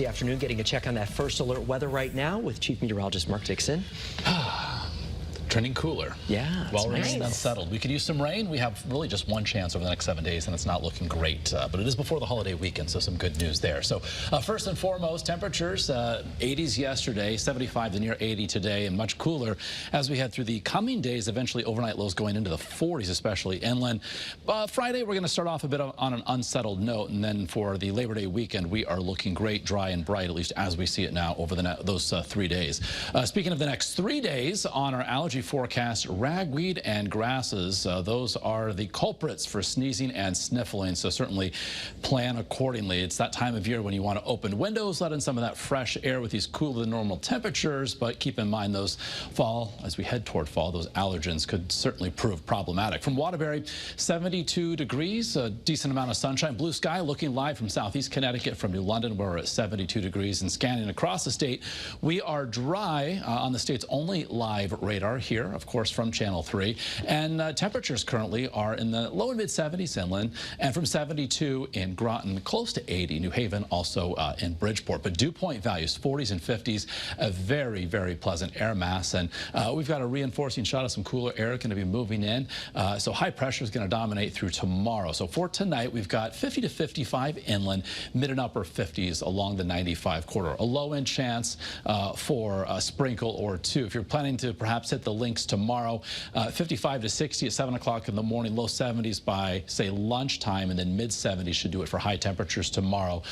The afternoon, getting a check on that first alert weather right now with Chief Meteorologist Mark Dixon. Trending cooler. Yeah. Well, nice. remain unsettled. We could use some rain. We have really just one chance over the next 7 days, and it's not looking great. But it is before the holiday weekend, so some good news there. So first and foremost, temperatures, 80s yesterday, 75 to near 80 today, and much cooler as we head through the coming days. Eventually, overnight lows going into the 40s, especially inland. Friday, we're going to start off a bit on an unsettled note, and then for the Labor Day weekend, we are looking great, dry and bright, at least as we see it now over those 3 days. Speaking of the next 3 days, on our allergy forecast, ragweed and grasses, those are the culprits for sneezing and sniffling, so certainly plan accordingly. It's that time of year when you want to open windows, let in some of that fresh air with these cooler than normal temperatures, but keep in mind those fall, as we head toward fall, those allergens could certainly prove problematic. From Waterbury, 72 degrees, a decent amount of sunshine, blue sky, looking live from southeast Connecticut, from New London, where we're at 72 degrees, and scanning across the state, we are dry on the state's only live radar here, of course, from Channel 3. And temperatures currently are in the low and mid 70s inland, and from 72 in Groton, close to 80. New Haven also in Bridgeport. But dew point values, 40s and 50s, a very, very pleasant air mass. And we've got a reinforcing shot of some cooler air going to be moving in. So high pressure is going to dominate through tomorrow. So for tonight, we've got 50 to 55 inland, mid and upper 50s along the 95 corridor. A low end chance for a sprinkle or two. If you're planning to perhaps hit the links tomorrow, 55 to 60 at 7 o'clock in the morning, low 70s by, say, lunchtime, and then mid 70s should do it for high temperatures tomorrow.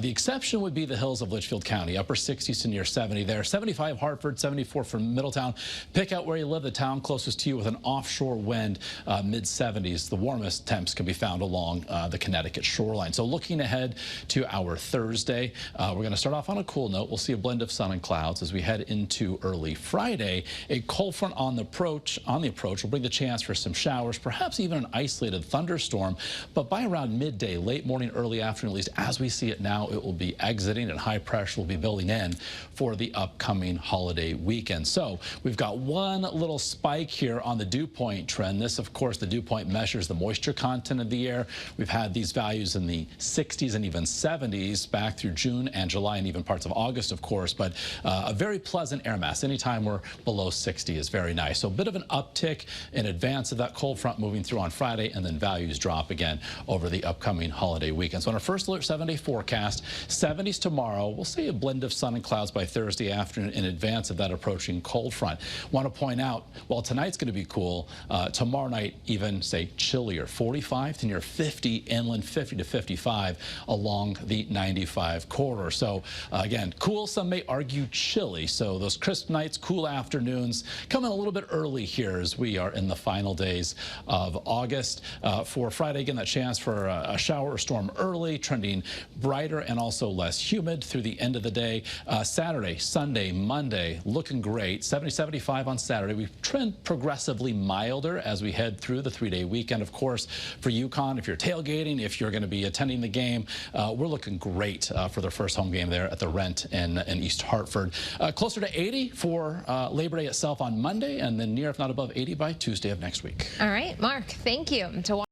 The exception would be the hills of Litchfield County, upper 60s to near 70 there. 75 Hartford, 74 from Middletown. Pick out where you live, the town closest to you with an offshore wind, mid 70s. The warmest temps can be found along the Connecticut shoreline. So looking ahead to our Thursday, we're going to start off on a cool note. We'll see a blend of sun and clouds as we head into early Friday. A cold front on the approach will bring the chance for some showers, perhaps even an isolated thunderstorm. But by around midday, late morning, early afternoon, at least as we see it now, it will be exiting, and high pressure will be building in for the upcoming holiday weekend. So we've got one little spike here on the dew point trend. This, of course, the dew point measures the moisture content of the air. We've had these values in the 60s and even 70s back through June and July and even parts of August, of course. But a very pleasant air mass. Anytime we're below 60 is very nice. So a bit of an uptick in advance of that cold front moving through on Friday, and then values drop again over the upcoming holiday weekend. So on our first alert 7-day forecast, 70s tomorrow. We'll see a blend of sun and clouds by Thursday afternoon in advance of that approaching cold front. Want to point out, while tonight's going to be cool, tomorrow night even, say, chillier. 45 to near 50 inland, 50 to 55 along the 95 corridor. So again, cool, some may argue chilly. So those crisp nights, cool afternoons coming a little bit early here as we are in the final days of August. For Friday, again, that chance for a shower or storm early, trending brighter and also less humid through the end of the day. Saturday, Sunday, Monday, looking great. 70, 75 on Saturday. We trend progressively milder as we head through the 3-day weekend. Of course, for UConn, if you're tailgating, if you're going to be attending the game, we're looking great for their first home game there at the Rent in East Hartford. Closer to 80 for Labor Day itself on Monday, and then near, if not above 80 by Tuesday of next week. All right, Mark, thank you.